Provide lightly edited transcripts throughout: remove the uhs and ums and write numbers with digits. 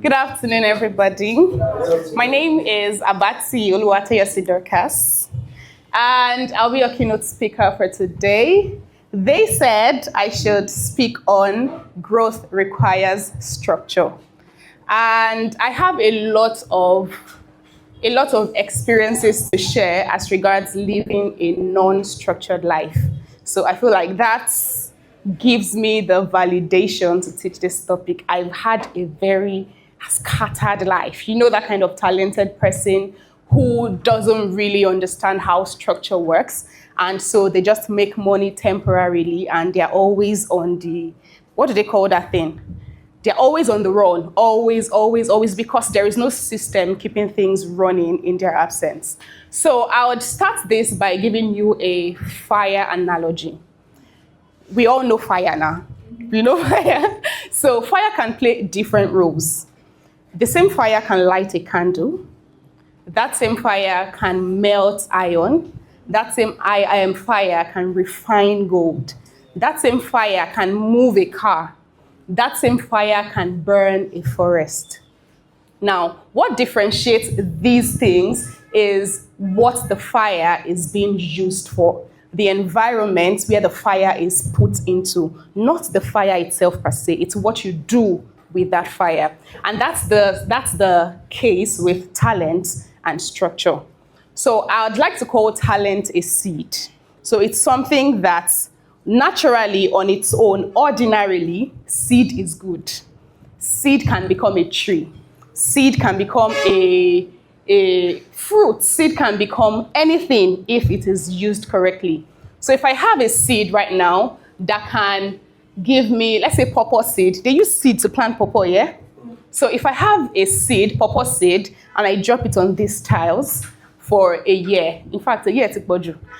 Good afternoon, everybody. My name is Abati Oluwatoyosi Dorcas, and I'll be your keynote speaker for today. They said I should speak on growth requires structure. And I have a lot of experiences to share as regards living a non-structured life. So I feel like that gives me the validation to teach this topic. I've had a very scattered life. You know, that kind of talented person who doesn't really understand how structure works. And so they just make money temporarily and they're always on the, what do they call that thing? They're always on the run, always, because there is no system keeping things running in their absence. So I would start this by giving you a fire analogy. We all know fire now. We know fire. So fire can play different roles. The same fire can light a candle. That same fire can melt iron. That same fire can refine gold. That same fire can move a car. That same fire can burn a forest. Now, what differentiates these things is what the fire is being used for. The environment where the fire is put into, not the fire itself per se. It's what you do with that fire. And that's the case with talent and structure. So I would like to call talent a seed. So it's something that naturally on its own, ordinarily, seed is good. Seed can become a tree. Seed can become a fruit. Seed can become anything if it is used correctly. So if I have a seed right now that can give me, let's say pawpaw seed. They use seed to plant pawpaw, yeah? So if I have a seed, pawpaw seed, and I drop it on these tiles for a year, in fact, a year,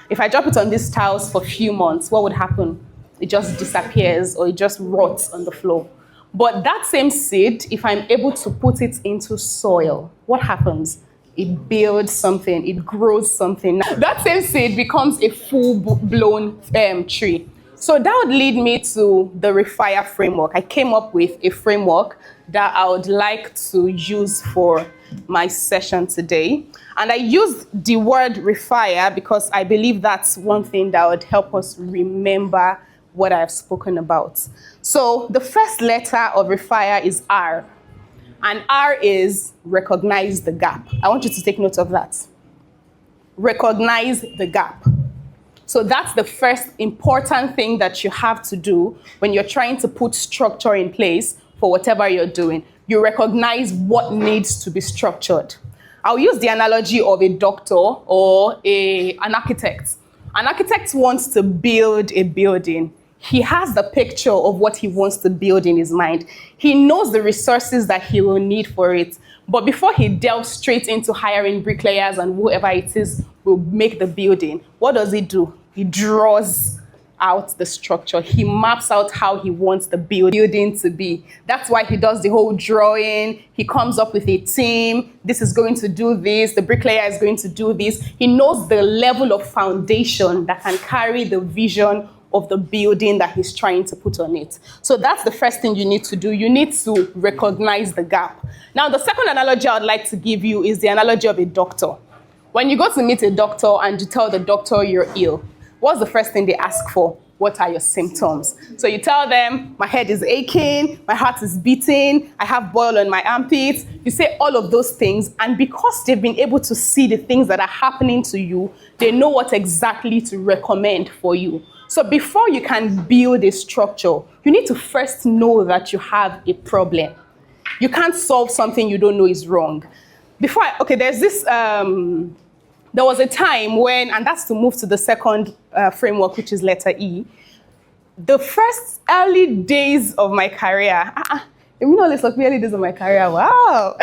if I drop it on these tiles for a few months, what would happen? It just disappears or it just rots on the floor. But that same seed, if I'm able to put it into soil, what happens? It builds something, it grows something. Now, that same seed becomes a full-blown tree. So that would lead me to the REFIRE framework. I came up with a framework that I would like to use for my session today. And I used the word REFIRE because I believe that's one thing that would help us remember what I've spoken about. So the first letter of REFIRE is R. And R is recognize the gap. I want you to take note of that. Recognize the gap. So that's the first important thing that you have to do when you're trying to put structure in place for whatever you're doing. You recognize what needs to be structured. I'll use the analogy of a doctor or an architect. An architect wants to build a building. He has the picture of what he wants to build in his mind. He knows the resources that he will need for it. But before he delves straight into hiring bricklayers and whoever it is will make the building, what does he do? He draws out the structure. He maps out how he wants the building to be. That's why he does the whole drawing. He comes up with a team. This is going to do this. The bricklayer is going to do this. He knows the level of foundation that can carry the vision of the building that he's trying to put on it. So that's the first thing you need to do. You need to recognize the gap. Now, the second analogy I would like to give you is the analogy of a doctor. When you go to meet a doctor and you tell the doctor you're ill, what's the first thing they ask for? What are your symptoms? So you tell them, my head is aching, my heart is beating, I have boil on my armpits. You say all of those things, and because they've been able to see the things that are happening to you, they know what exactly to recommend for you. So before you can build a structure, you need to first know that you have a problem. You can't solve something you don't know is wrong. There's this, there was a time when, and that's to move to the second framework, which is letter E. The first early days of my career, early days of my career, wow.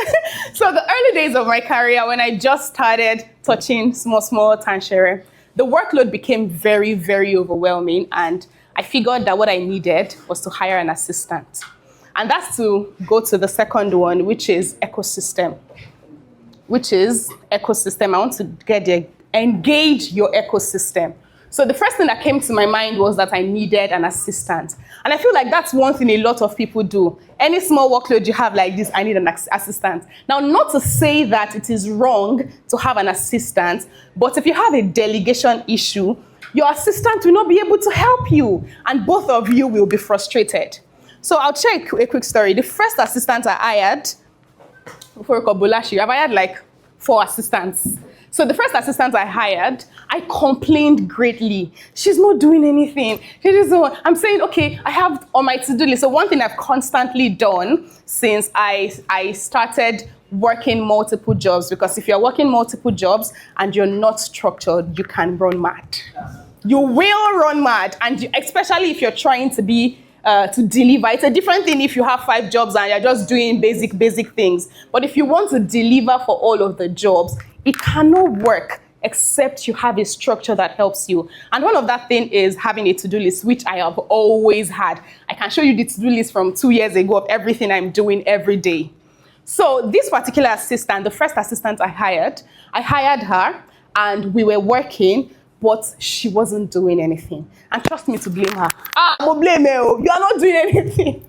So the early days of my career, when I just started touching small tangerine, the workload became very, very overwhelming, and I figured that what I needed was to hire an assistant. And that's to go to the second one, which is ecosystem. I want to engage your ecosystem. So the first thing that came to my mind was that I needed an assistant. And I feel like that's one thing a lot of people do. Any small workload you have like this, I need an assistant. Now, not to say that it is wrong to have an assistant, but if you have a delegation issue, your assistant will not be able to help you, and both of you will be frustrated. So I'll share a quick story. The first assistant I hired, before Kobulashi, I've hired like 4 assistants. So the first assistant I hired, I complained greatly. She's not doing anything. I'm saying, okay, I have on my to-do list. So one thing I've constantly done since I started working multiple jobs, because if you're working multiple jobs and you're not structured, you can run mad. You will run mad, and especially if you're trying to be to deliver. It's a different thing if you have 5 jobs and you're just doing basic things. But if you want to deliver for all of the jobs, it cannot work except you have a structure that helps you. And one of that thing is having a to-do list, which I have always had. I can show you the to-do list from 2 years ago of everything I'm doing every day. So this particular assistant, the first assistant I hired her and we were working, but she wasn't doing anything. And trust me to blame her. I'm gonna blame you. You are not doing anything. And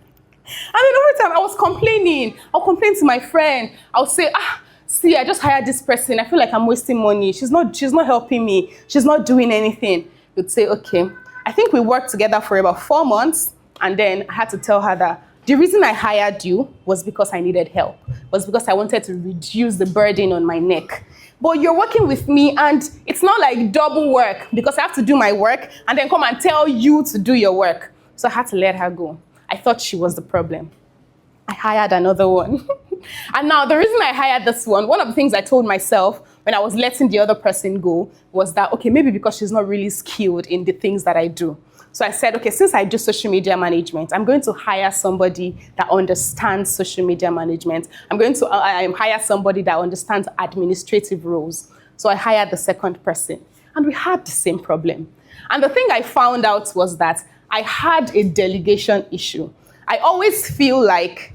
then every time I was complaining. I'll complain to my friend. I'll say, see, I just hired this person. I feel like I'm wasting money. She's not helping me. She's not doing anything. You'd say, okay. I think we worked together for about 4 months. And then I had to tell her that the reason I hired you was because I needed help. Was because I wanted to reduce the burden on my neck. But you're working with me and it's not like double work, because I have to do my work and then come and tell you to do your work. So I had to let her go. I thought she was the problem. I hired another one. And now the reason I hired this one of the things I told myself when I was letting the other person go was that, okay, maybe because she's not really skilled in the things that I do. So I said, okay, since I do social media management, I'm going to hire somebody that understands social media management. I'm going to hire somebody that understands administrative roles. So I hired the second person, and we had the same problem. And the thing I found out was that I had a delegation issue. I always feel like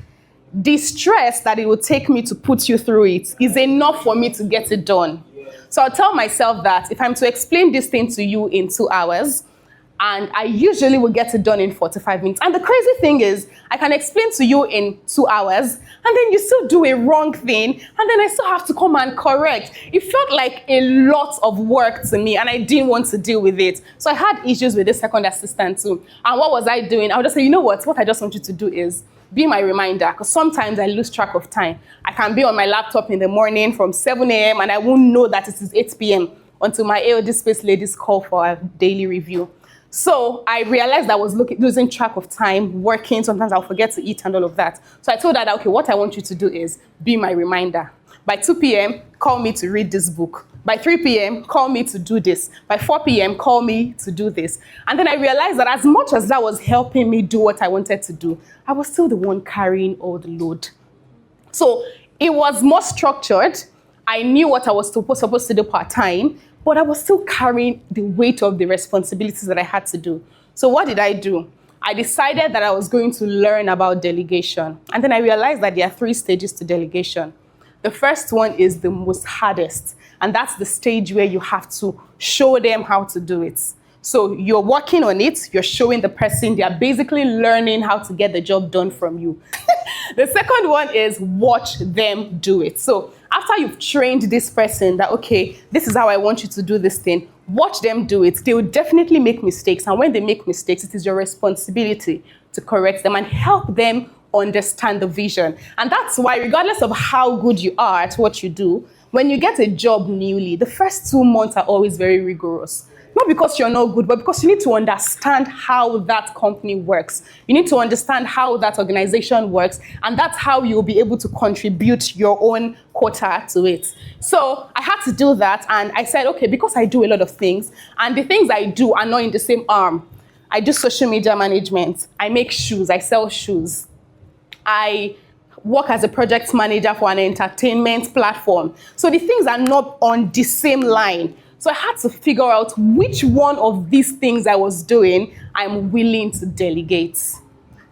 the stress that it would take me to put you through it is enough for me to get it done. So I'll tell myself that if I'm to explain this thing to you in 2 hours, and I usually will get it done in 45 minutes. And the crazy thing is, I can explain to you in 2 hours, and then you still do a wrong thing, and then I still have to come and correct. It felt like a lot of work to me, and I didn't want to deal with it. So I had issues with the second assistant too. And what was I doing? I would just say, you know what I just want you to do is be my reminder, because sometimes I lose track of time. I can be on my laptop in the morning from 7 a.m. and I won't know that it is 8 p.m. until my AOD Space ladies call for a daily review. So I realized I was losing track of time, working. Sometimes I'll forget to eat and all of that. So I told her that, okay, what I want you to do is be my reminder. By 2 p.m., call me to read this book. By 3 p.m., call me to do this. By 4 p.m., call me to do this. And then I realized that as much as that was helping me do what I wanted to do, I was still the one carrying all the load. So it was more structured. I knew what I was supposed to do part-time, but I was still carrying the weight of the responsibilities that I had to do. So what did I do? I decided that I was going to learn about delegation. And then I realized that there are 3 stages to delegation. The first one is the most hardest, and that's the stage where you have to show them how to do it. So you're working on it, you're showing the person, they are basically learning how to get the job done from you. The second one is watch them do it. So after you've trained this person that, okay, this is how I want you to do this thing, watch them do it. They will definitely make mistakes. And when they make mistakes, it is your responsibility to correct them and help them understand the vision. And that's why, regardless of how good you are at what you do, when you get a job newly, the first 2 months are always very rigorous. Not because you're not good, but because you need to understand how that company works. You need to understand how that organization works, and that's how you'll be able to contribute your own quota to it. So I had to do that, and I said, okay, because I do a lot of things, and the things I do are not in the same arm. I do social media management. I make shoes. I sell shoes. I work as a project manager for an entertainment platform. So the things are not on the same line. So I had to figure out which one of these things I was doing I'm willing to delegate.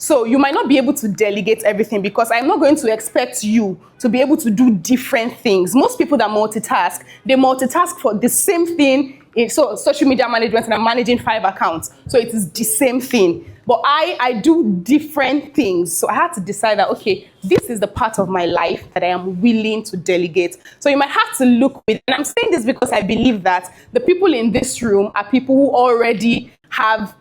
So you might not be able to delegate everything because I'm not going to expect you to be able to do different things. Most people that multitask, they multitask for the same thing. So social media management, and I'm managing 5 accounts. So it is the same thing. But I do different things. So I had to decide that, okay, this is the part of my life that I am willing to delegate. So you might have to look with, and I'm saying this because I believe that the people in this room are people who already have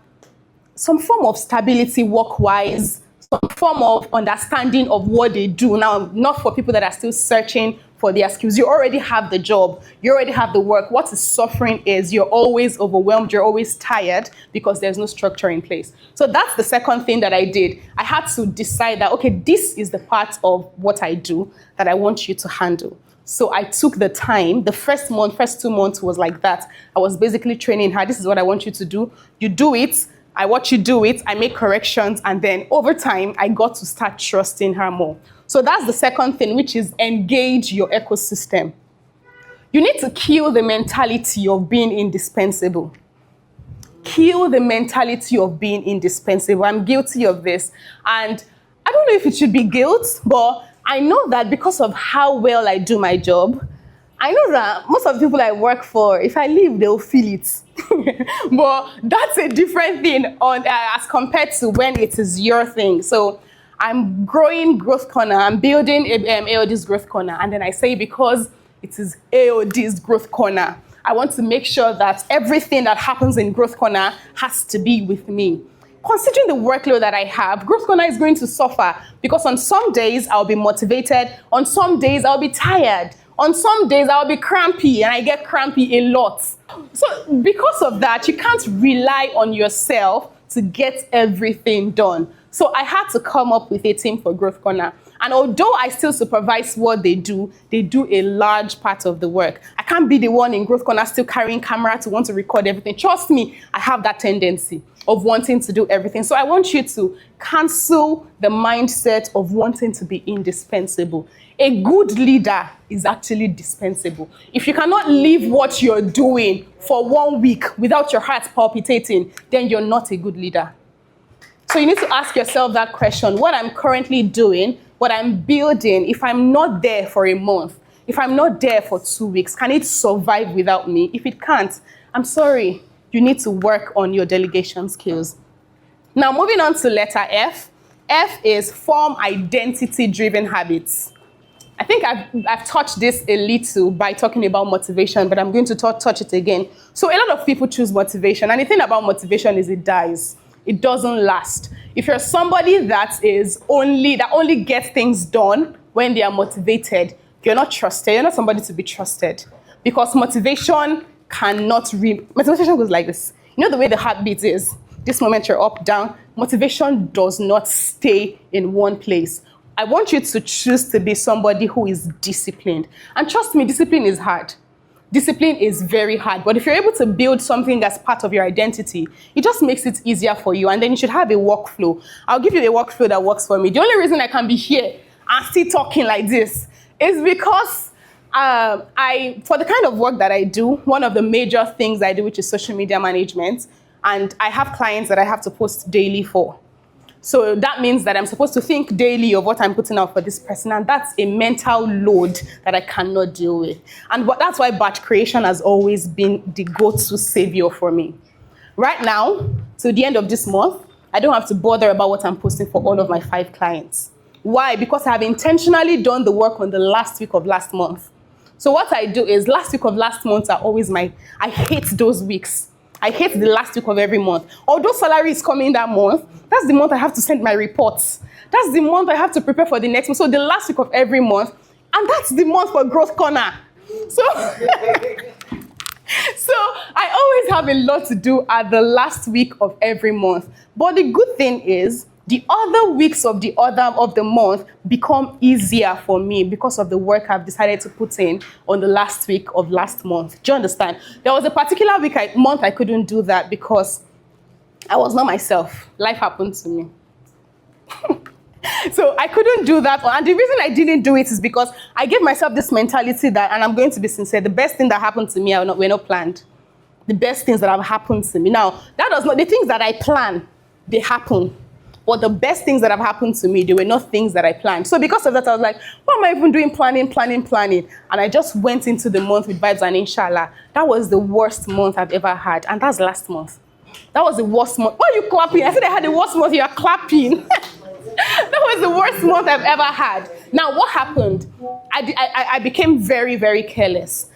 some form of stability work-wise, some form of understanding of what they do. Now, not for people that are still searching for their skills. You already have the job. You already have the work. What is suffering is you're always overwhelmed. You're always tired because there's no structure in place. So that's the second thing that I did. I had to decide that, okay, this is the part of what I do that I want you to handle. So I took the time. The first 2 months was like that. I was basically training her. This is what I want you to do. You do it. I watch you do it, I make corrections, and then over time, I got to start trusting her more. So that's the second thing, which is engage your ecosystem. You need to kill the mentality of being indispensable. Kill the mentality of being indispensable. I'm guilty of this. And I don't know if it should be guilt, but I know that because of how well I do my job, I know that most of the people I work for, if I leave, they'll feel it. But that's a different thing as compared to when it is your thing. So I'm growing Growth Corner. I'm building AOD's Growth Corner. And then I say, because it is AOD's Growth Corner, I want to make sure that everything that happens in Growth Corner has to be with me. Considering the workload that I have, Growth Corner is going to suffer because on some days I'll be motivated. On some days I'll be tired. On some days, I'll be crampy, and I get crampy a lot. So because of that, you can't rely on yourself to get everything done. So I had to come up with a team for Growth Corner. And although I still supervise what they do a large part of the work. I can't be the one in Growth Corner still carrying camera to want to record everything. Trust me, I have that tendency of wanting to do everything. So I want you to cancel the mindset of wanting to be indispensable. A good leader is actually dispensable. If you cannot leave what you're doing for 1 week without your heart palpitating, then you're not a good leader. So you need to ask yourself that question. What I'm currently doing, what I'm building, if I'm not there for a month, if I'm not there for 2 weeks, can it survive without me? If it can't, I'm sorry. You need to work on your delegation skills. Now, moving on to letter F. F is form identity-driven habits. I think I've touched this a little by talking about motivation, but I'm going to touch it again. So a lot of people choose motivation, and the thing about motivation is it dies. It doesn't last. If you're somebody that only gets things done when they are motivated, you're not trusted. You're not somebody to be trusted, because motivation motivation goes like this. You know the way the heartbeat is? This moment you're up, down. Motivation does not stay in one place. I want you to choose to be somebody who is disciplined. And trust me, discipline is hard. Discipline is very hard. But if you're able to build something that's part of your identity, it just makes it easier for you. And then you should have a workflow. I'll give you a workflow that works for me. The only reason I can be here and still talking like this is because for the kind of work that I do, one of the major things I do, which is social media management, and I have clients that I have to post daily for. So that means that I'm supposed to think daily of what I'm putting out for this person, and that's a mental load that I cannot deal with. And that's why batch creation has always been the go-to savior for me. Right now, to the end of this month, I don't have to bother about what I'm posting for all of my 5 clients. Why? Because I have intentionally done the work on the last week of last month. So what I do is last week of last month are always I hate those weeks. I hate the last week of every month. Although salary is coming that month, that's the month I have to send my reports. That's the month I have to prepare for the next month. So the last week of every month, and that's the month for Growth Corner. So, so I always have a lot to do at the last week of every month. But the good thing is, the other weeks of the month become easier for me because of the work I've decided to put in on the last week of last month. Do you understand? There was a particular month I couldn't do that because I was not myself. Life happened to me. So I couldn't do that. And the reason I didn't do it is because I gave myself this mentality that, and I'm going to be sincere, the best thing that happened to me were not planned. The best things that have happened to me. Now, that does not, the things that I plan, they happen. But the best things that have happened to me, they were not things that I planned. So because of that, I was like, what am I even doing planning? And I just went into the month with vibes, and inshallah, that was the worst month I've ever had. And that's last month. That was the worst month. Why are you clapping? I said I had the worst month. You are clapping. That was the worst month I've ever had. Now, what happened? I became very, very careless.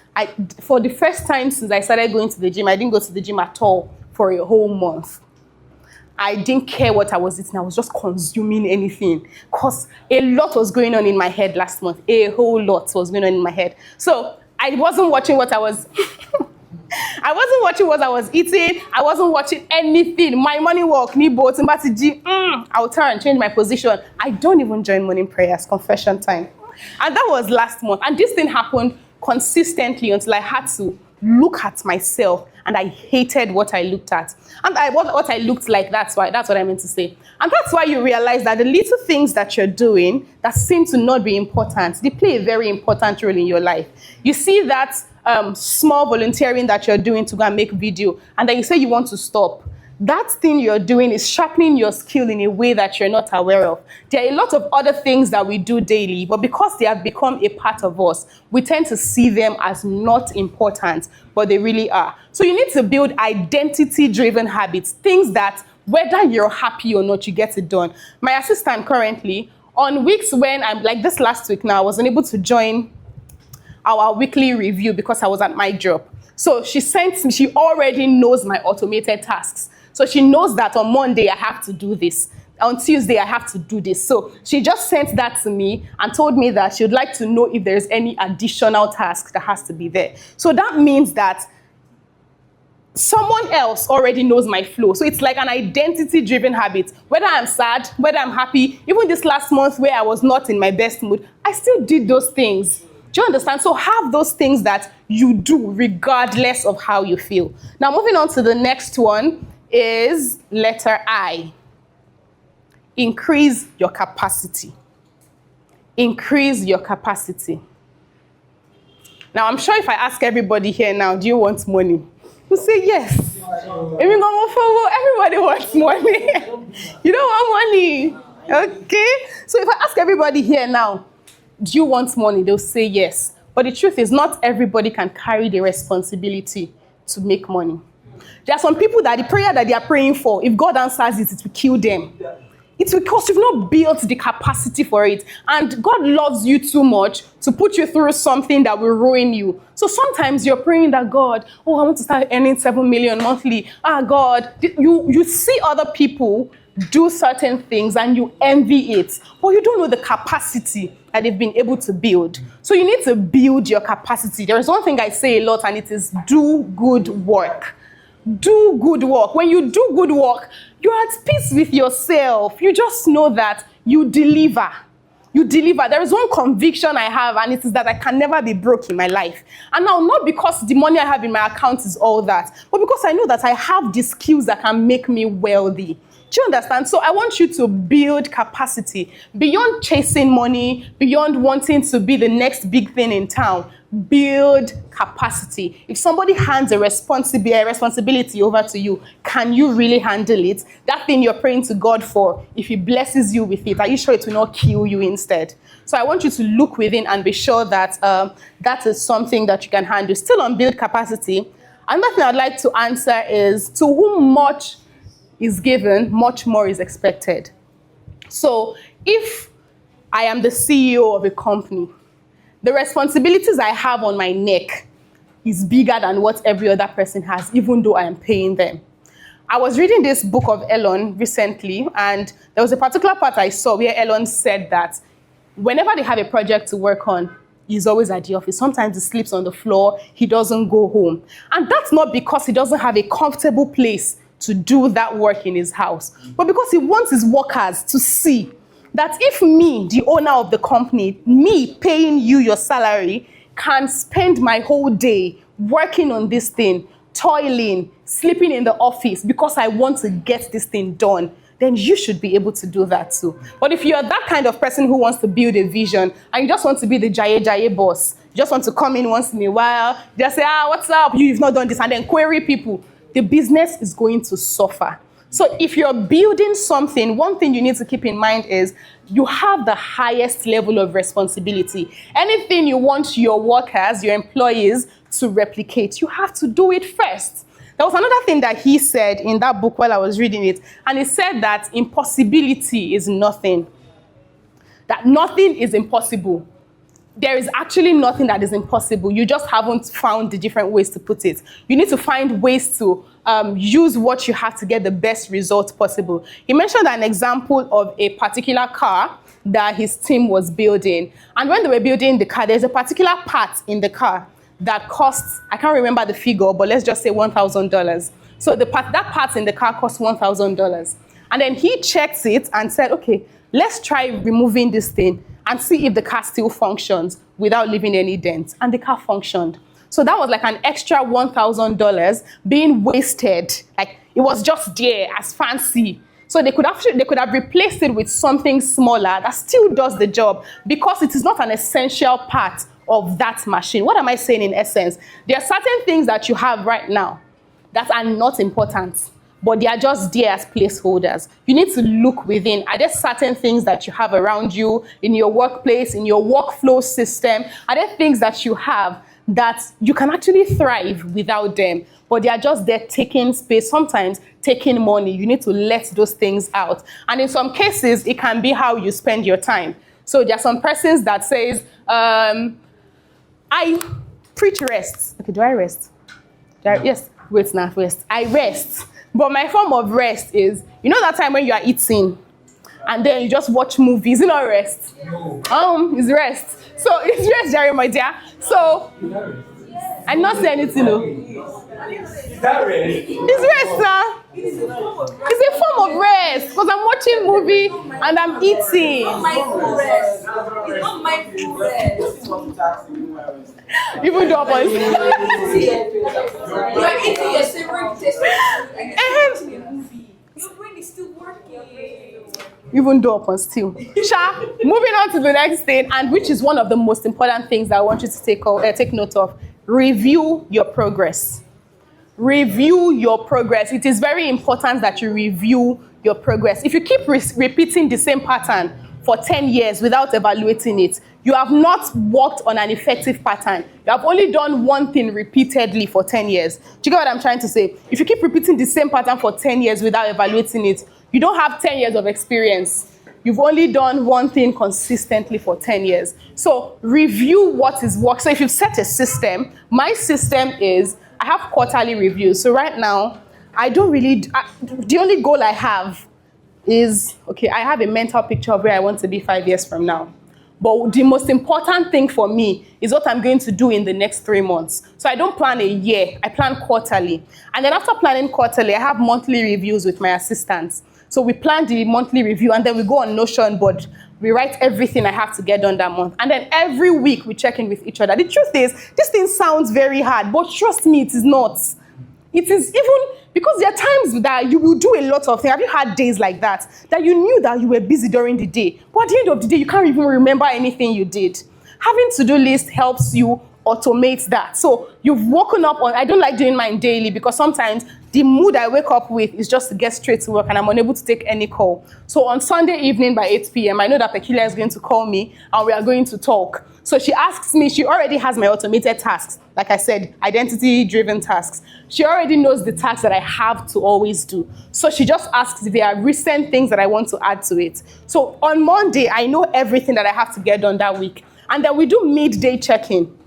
For the first time since I started going to the gym, I didn't go to the gym at all for a whole month. I didn't care what I was eating. I was just consuming anything because a lot was going on in my head last month. A whole lot was going on in my head. So I wasn't watching what I was... I wasn't watching what I was eating. I wasn't watching anything. My morning walk, I'll turn and change my position. I don't even join morning prayers, confession time. And that was last month. And this thing happened consistently until I had to look at myself, and I hated what I looked at. And what I looked like, that's what I meant to say. And that's why you realize that the little things that you're doing that seem to not be important, they play a very important role in your life. You see that small volunteering that you're doing to go and make video, and then you say you want to stop. That thing you're doing is sharpening your skill in a way that you're not aware of. There are a lot of other things that we do daily, but because they have become a part of us, we tend to see them as not important, but they really are. So you need to build identity-driven habits, things that whether you're happy or not, you get it done. My assistant currently, on weeks when I'm like this last week now, I was unable to join our weekly review because I was at my job. So she sent me, she already knows my automated tasks. So she knows that on Monday I have to do this. On Tuesday I have to do this. So she just sent that to me and told me that she would like to know if there's any additional task that has to be there. So that means that someone else already knows my flow. So it's like an identity-driven habit. Whether I'm sad, whether I'm happy, even this last month where I was not in my best mood, I still did those things. Do you understand? So have those things that you do regardless of how you feel. Now moving on to the next one is letter I. Increase your capacity. Increase your capacity. Now I'm sure if I ask everybody here now, do you want money? You say yes. Everybody wants money. You don't want money. Okay? So if I ask everybody here now, do you want money? They'll say yes. But the truth is, not everybody can carry the responsibility to make money. There are some people that the prayer that they are praying for, if God answers it, it will kill them. It's because you've not built the capacity for it. And God loves you too much to put you through something that will ruin you. So sometimes you're praying that God, I want to start earning 7 million monthly. God, you see other people do certain things and you envy it, but you don't know the capacity that they've been able to build. So you need to build your capacity. There is one thing I say a lot, and it is do good work. Do good work. When you do good work, you're at peace with yourself. You just know that you deliver. You deliver. There is one conviction I have, and it is that I can never be broke in my life. And now, not because the money I have in my account is all that, but because I know that I have the skills that can make me wealthy. Do you understand? So I want you to build capacity. Beyond chasing money, beyond wanting to be the next big thing in town, build capacity. If somebody hands a responsibility over to you, can you really handle it? That thing you're praying to God for, if He blesses you with it, are you sure it will not kill you instead? So I want you to look within and be sure that that is something that you can handle. Still on build capacity, another thing I'd like to answer is, to whom much is given, much more is expected. So if I am the CEO of a company, the responsibilities I have on my neck is bigger than what every other person has, even though I am paying them. I was reading this book of Elon recently, and there was a particular part I saw where Elon said that whenever they have a project to work on, he's always at the office. Sometimes he sleeps on the floor, he doesn't go home. And that's not because he doesn't have a comfortable place to do that work in his house, but because he wants his workers to see that if me, the owner of the company, me paying you your salary, can spend my whole day working on this thing, toiling, sleeping in the office because I want to get this thing done, then you should be able to do that too. But if you're that kind of person who wants to build a vision and you just want to be the jaye boss, you just want to come in once in a while, just say, what's up? You've not done this, and then query people, the business is going to suffer. So if you're building something, one thing you need to keep in mind is you have the highest level of responsibility. Anything you want your workers, your employees to replicate, you have to do it first. There was another thing that he said in that book while I was reading it, and he said that impossibility is nothing. That nothing is impossible. There is actually nothing that is impossible. You just haven't found the different ways to put it. You need to find ways to use what you have to get the best result possible. He mentioned an example of a particular car that his team was building. And when they were building the car, there's a particular part in the car that costs, I can't remember the figure, but let's just say $1,000. So that part in the car costs $1,000. And then he checked it and said, okay, let's try removing this thing and see if the car still functions without leaving any dents. And the car functioned. So that was like an extra $1,000 being wasted. Like it was just there as fancy. So they could have replaced it with something smaller that still does the job because it is not an essential part of that machine. What am I saying in essence? There are certain things that you have right now that are not important, but they are just there as placeholders. You need to look within. Are there certain things that you have around you, in your workplace, in your workflow system? Are there things that you have that you can actually thrive without them, but they are just there taking space, sometimes taking money? You need to let those things out. And in some cases, it can be how you spend your time. So there are some persons that says, I preach rest. Okay, do I rest? Yes, wait now, rest. I rest. But my form of rest is, you know that time when you are eating and then you just watch movies, it's not rest. No. It's rest. So it's rest, Jerry, my dear. So I'm not saying anything, no. Is that rest? It's rest, sir. It's a form of rest because I'm watching movie and I'm eating. It's not mindful rest. It's not mindful rest. Even though I'm You're eating your favorite taste and you're watching a movie. Your brain is still working. even though upon still. Moving on to the next thing, and which is one of the most important things that I want you to take note of. Review your progress. Review your progress. It is very important that you review your progress. If you keep repeating the same pattern for 10 years without evaluating it, you have not worked on an effective pattern. You have only done one thing repeatedly for 10 years. Do you get what I'm trying to say? If you keep repeating the same pattern for 10 years without evaluating it, you don't have 10 years of experience. You've only done one thing consistently for 10 years. So review what is working. So if you've set a system, my system is, I have quarterly reviews. So right now, the only goal I have is, okay, I have a mental picture of where I want to be 5 years from now. But the most important thing for me is what I'm going to do in the next 3 months. So I don't plan a year, I plan quarterly. And then after planning quarterly, I have monthly reviews with my assistants. So we plan the monthly review and then we go on Notion board. We write everything I have to get done that month. And then every week we check in with each other. The truth is, this thing sounds very hard, but trust me, it is not. It is even, because there are times that you will do a lot of things. Have you had days like that you knew that you were busy during the day, but at the end of the day, you can't even remember anything you did? Having to-do list helps you automate that. So you've woken up on, I don't like doing mine daily because sometimes the mood I wake up with is just to get straight to work and I'm unable to take any call. So on Sunday evening by 8 p.m., I know that Peculiar is going to call me and we are going to talk. So she asks me, she already has my automated tasks. Like I said, identity-driven tasks. She already knows the tasks that I have to always do. So she just asks if there are recent things that I want to add to it. So on Monday, I know everything that I have to get done that week. And then we do midday check-in.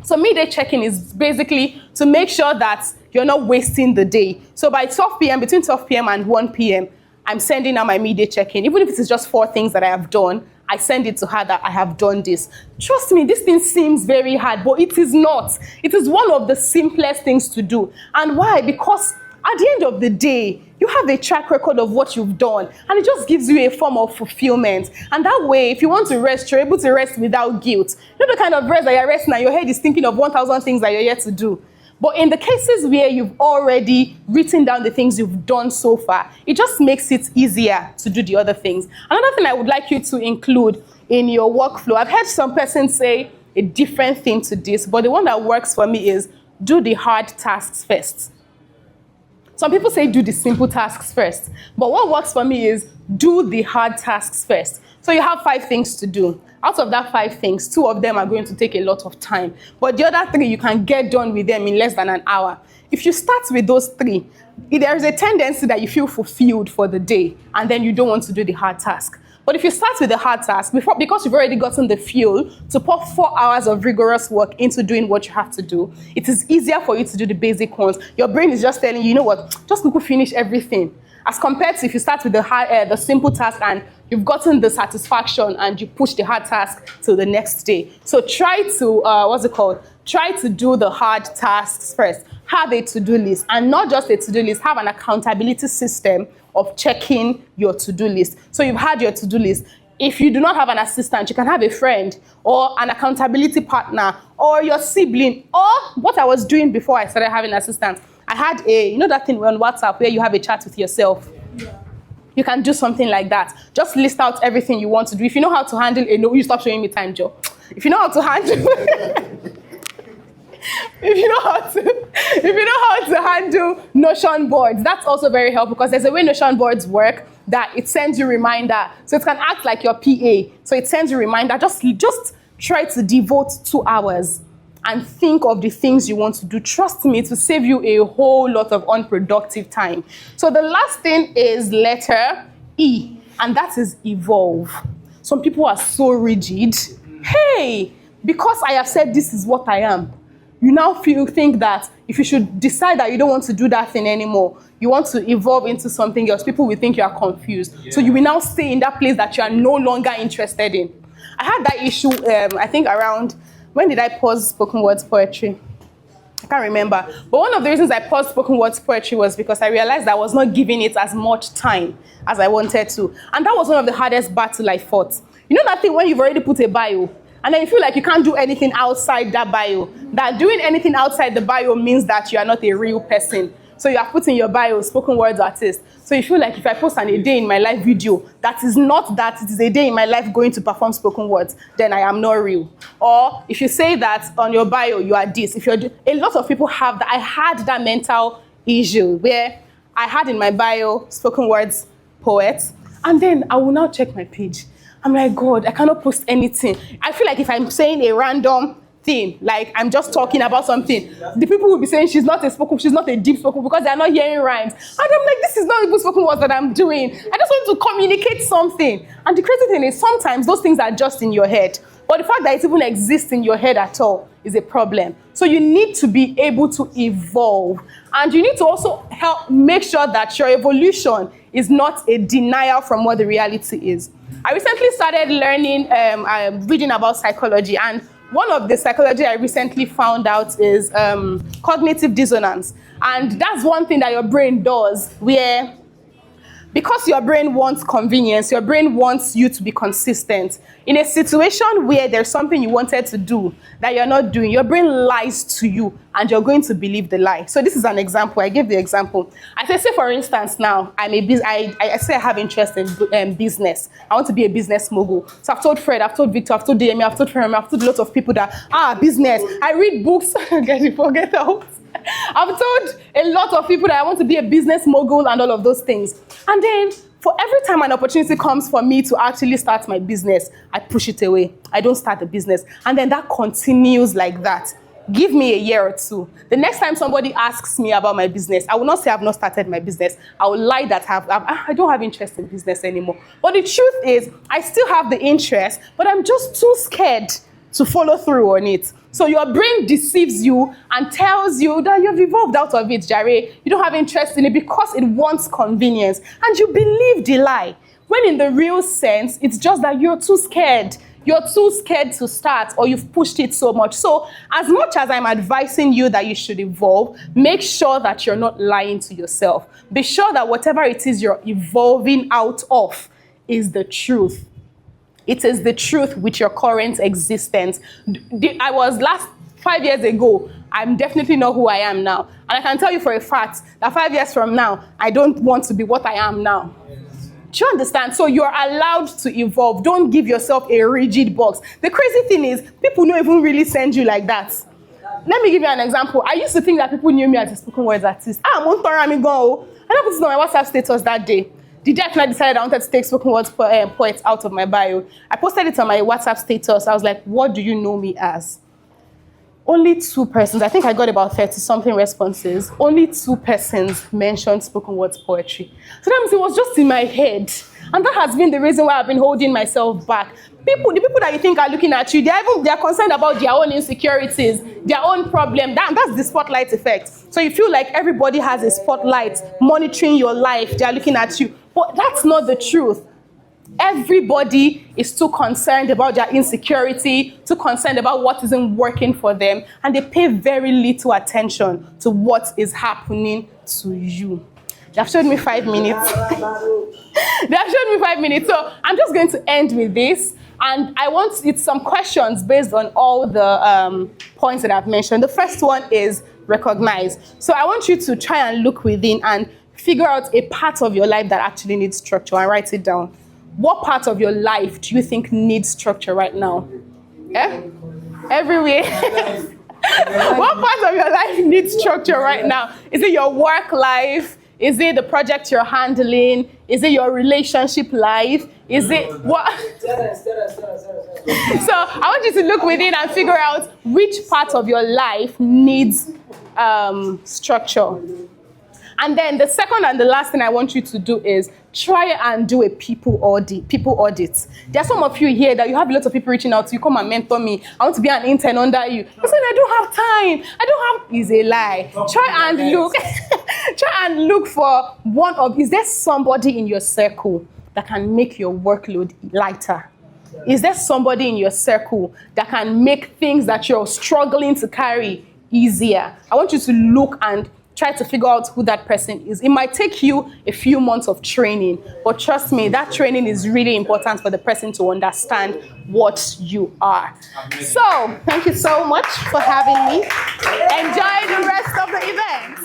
So midday check-in is basically to make sure that you're not wasting the day. So by 12 p.m., between 12 p.m. and 1 p.m., I'm sending out my midday check-in. Even if it is just 4 things that I have done, I send it to her that I have done this. Trust me, this thing seems very hard, but it is not. It is one of the simplest things to do. And why? Because at the end of the day, you have a track record of what you've done, and it just gives you a form of fulfillment. And that way, if you want to rest, you're able to rest without guilt. You know the kind of rest that you're resting and your head is thinking of 1,000 things that you're yet to do. But in the cases where you've already written down the things you've done so far, it just makes it easier to do the other things. Another thing I would like you to include in your workflow, I've heard some persons say a different thing to this, but the one that works for me is do the hard tasks first. Some people say do the simple tasks first. But what works for me is do the hard tasks first. So you have 5 things to do. Out of that 5 things, 2 of them are going to take a lot of time. But the other 3, you can get done with them in less than an hour. If you start with those 3, there is a tendency that you feel fulfilled for the day, and then you don't want to do the hard task. But if you start with the hard task, because you've already gotten the fuel to pour 4 hours of rigorous work into doing what you have to do, it is easier for you to do the basic ones. Your brain is just telling you, you know what, just go finish everything. As compared to if you start with the simple task and you've gotten the satisfaction and you push the hard task to the next day. So try to, try to do the hard tasks first. Have a to-do list, and not just a to-do list, have an accountability system of checking your to-do list. So you've had your to-do list. If you do not have an assistant, you can have a friend or an accountability partner or your sibling, or what I was doing before I started having assistants. I had that thing on WhatsApp where you have a chat with yourself. Yeah. You can do something like that. Just list out everything you want to do. If you know how to handle you stop showing me time, Joe. If you know how to handle if you know how to handle Notion boards, that's also very helpful, because there's a way Notion boards work that it sends you reminder. So it can act like your PA. So it sends you reminder. Just try to devote 2 hours and think of the things you want to do. Trust me, it will save you a whole lot of unproductive time. So the last thing is letter E, and that is evolve. Some people are so rigid. Hey, because I have said this is what I am, you now think that if you should decide that you don't want to do that thing anymore, you want to evolve into something else, people will think you are confused. Yeah. So you will now stay in that place that you are no longer interested in. I had that issue, I think around, when did I pause spoken words poetry? I can't remember. But one of the reasons I paused spoken words poetry was because I realized I was not giving it as much time as I wanted to. And that was one of the hardest battles I fought. You know that thing when you've already put a bio, and then you feel like you can't do anything outside that bio. That doing anything outside the bio means that you are not a real person. So you have put in your bio, spoken words artist. So you feel like if I post a day in my life video, that is not that, it is a day in my life going to perform spoken words, then I am not real. Or if you say that on your bio, you are this. A lot of people have that. I had that mental issue where I had in my bio, spoken words poet, and then I will now check my page. I'm like, God, I cannot post anything. I feel like if I'm saying a random thing, like I'm just talking about something, the people will be saying she's not a deep spoken, because they're not hearing rhymes. And I'm like, this is not the spoken words that I'm doing. I just want to communicate something. And the crazy thing is sometimes those things are just in your head. But the fact that it even exists in your head at all is a problem. So you need to be able to evolve. And you need to also help make sure that your evolution is not a denial from what the reality is. I recently started learning, reading about psychology, and one of the psychology I recently found out is cognitive dissonance. And that's one thing that your brain does, where because your brain wants convenience, your brain wants you to be consistent. In a situation where there's something you wanted to do that you're not doing, your brain lies to you and you're going to believe the lie. So this is an example. I gave the example. I say for instance now, I say I have interest in business. I want to be a business mogul. So I've told Fred, I've told Victor, I've told DME, I've told Fermi, I've told lots of people that, business. I read books, forget out. I've told a lot of people that I want to be a business mogul and all of those things. And then, for every time an opportunity comes for me to actually start my business, I push it away. I don't start the business. And then that continues like that. Give me a year or 2. The next time somebody asks me about my business, I will not say I've not started my business. I will lie that I don't have interest in business anymore. But the truth is, I still have the interest, but I'm just too scared to follow through on it. So your brain deceives you and tells you that you've evolved out of it, Jare. You don't have interest in it because it wants convenience. And you believe the lie. When in the real sense, it's just that you're too scared. You're too scared to start, or you've pushed it so much. So as much as I'm advising you that you should evolve, make sure that you're not lying to yourself. Be sure that whatever it is you're evolving out of is the truth. It is the truth with your current existence. I was 5 years ago, I'm definitely not who I am now. And I can tell you for a fact that 5 years from now, I don't want to be what I am now. Do you understand? So you're allowed to evolve. Don't give yourself a rigid box. The crazy thing is, people don't even really send you like that. let me give you an example. I used to think that people knew me as a spoken words artist. I'm on Torami go. I put it on my WhatsApp status that day. The day after I decided I wanted to take spoken words poets out of my bio, I posted it on my WhatsApp status. I was like, what do you know me as? Only 2 persons, I think I got about 30-something responses. Only 2 persons mentioned spoken words poetry. So that means it was just in my head. And that has been the reason why I've been holding myself back. The people that you think are looking at you, they're concerned about their own insecurities, their own problem. That's the spotlight effect. So you feel like everybody has a spotlight monitoring your life. They're looking at you. But that's not the truth. Everybody is too concerned about their insecurity, too concerned about what isn't working for them, and they pay very little attention to what is happening to you. They have showed me 5 minutes. They have showed me 5 minutes. So I'm just going to end with this. And I want some questions based on all the points that I've mentioned. The first one is recognize. So I want you to try and look within and figure out a part of your life that actually needs structure and write it down. What part of your life do you think needs structure right now? Yeah? Everywhere. What part of your life needs structure right now? Is it your work life? Is it the project you're handling? Is it your relationship life? Is it what? So I want you to look within and figure out which part of your life needs structure. And then the second and the last thing I want you to do is try and do a people audit. There are some of you here that you have a lot of people reaching out to you, come and mentor me. I want to be an intern under you. I said, I don't have time. I don't have, is a lie. Try and look. Try and look for is there somebody in your circle that can make your workload lighter? Is there somebody in your circle that can make things that you're struggling to carry easier? I want you to look and try to figure out who that person is. It might take you a few months of training, but trust me, that training is really important for the person to understand what you are. So, thank you so much for having me. Enjoy the rest of the event.